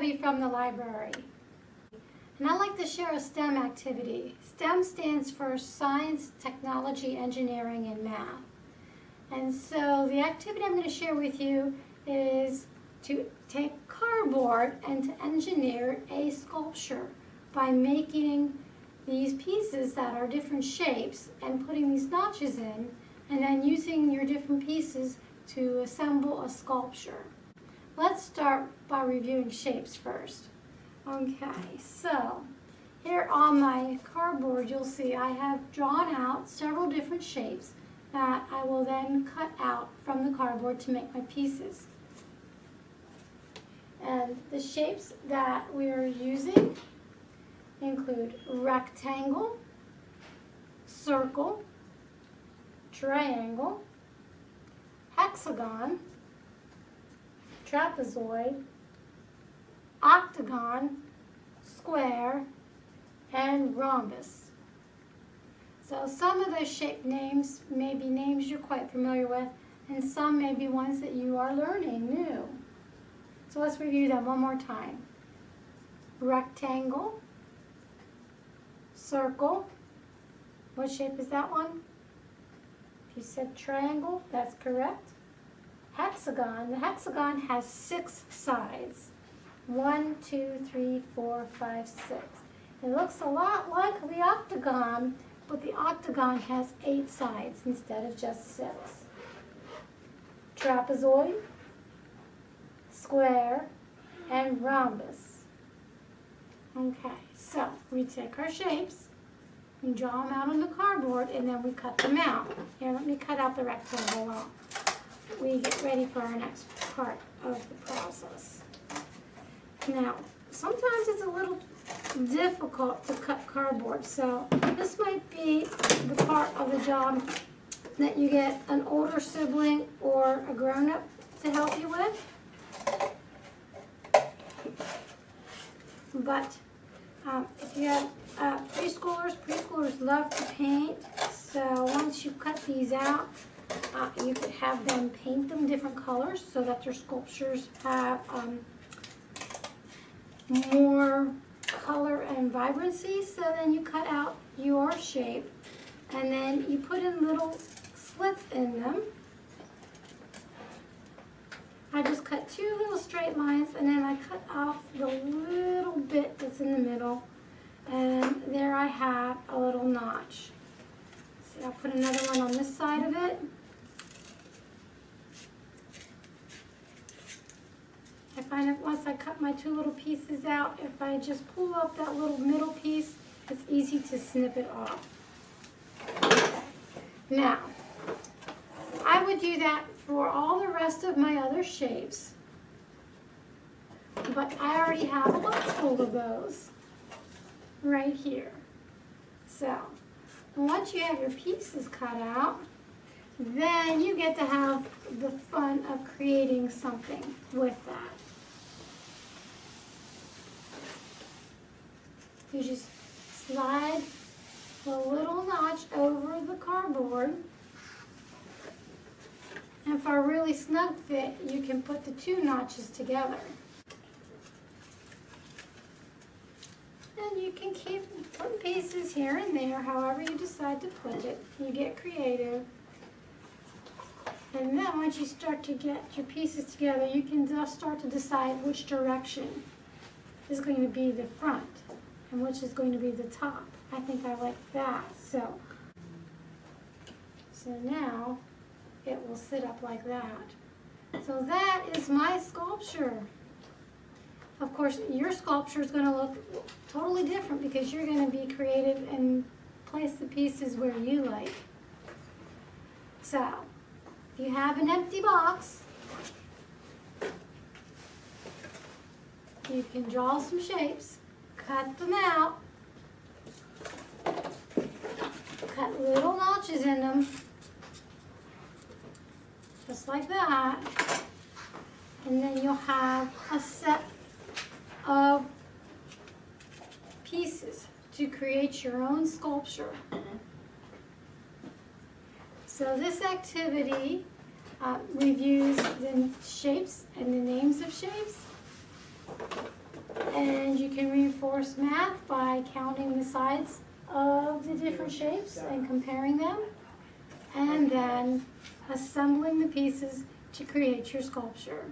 activity from the library. And I'd like to share a STEM activity. STEM stands for Science, Technology, Engineering, and Math. And so the activity I'm going to share with you is to take cardboard and to engineer a sculpture by making these pieces that are different shapes and putting these notches in, and then using your different pieces to assemble a sculpture. Let's start by reviewing shapes first. Okay, so here on my cardboard you'll see I have drawn out several different shapes that I will then cut out from the cardboard to make my pieces. And the shapes that we are using include rectangle, circle, triangle, hexagon, trapezoid, octagon, square, and rhombus. So some of those shape names may be names you're quite familiar with, and some may be ones that you are learning new. So let's review them one more time. Rectangle, circle, what shape is that one? If you said triangle, that's correct. Hexagon, the hexagon has 6 sides. 1, 2, 3, 4, 5, 6. It looks a lot like the octagon, but the octagon has 8 sides instead of just 6. Trapezoid, square, and rhombus. Okay, so we take our shapes, we draw them out on the cardboard, and then we cut them out. Here, let me cut out the rectangle while we get ready for our next part of the process. Now, sometimes it's a little difficult to cut cardboard, so this might be the part of the job that you get an older sibling or a grown-up to help you with. But if you have preschoolers love to paint, so once you cut these out, you could have them paint them different colors so that their sculptures have more color and vibrancy. So then you cut out your shape and then you put in little slits in them. I just cut 2 little straight lines, and then I cut off the little bit that's in the middle, and there I have a little notch. See, I'll put another one on this side of it. I find that once I cut my 2 little pieces out, if I just pull up that little middle piece, it's easy to snip it off. Now, I would do that for all the rest of my other shapes, but I already have a box full of those right here. So, once you have your pieces cut out, then you get to have the fun of creating something with that. You just slide the little notch over the cardboard. And for a really snug fit, you can put the 2 notches together. And you can keep putting pieces here and there, however you decide to put it. You get creative. And then once you start to get your pieces together, you can just start to decide which direction is going to be the front and which is going to be the top. I think I like that. So now it will sit up like that. So that is my sculpture. Of course, your sculpture is going to look totally different because you're going to be creative and place the pieces where you like. So, if you have an empty box, you can draw some shapes, cut them out, cut little notches in them, just like that, and then you'll have a set of pieces to create your own sculpture. So this activity reviews the shapes and the names of shapes. And you can reinforce math by counting the sides of the different shapes and comparing them, and then assembling the pieces to create your sculpture.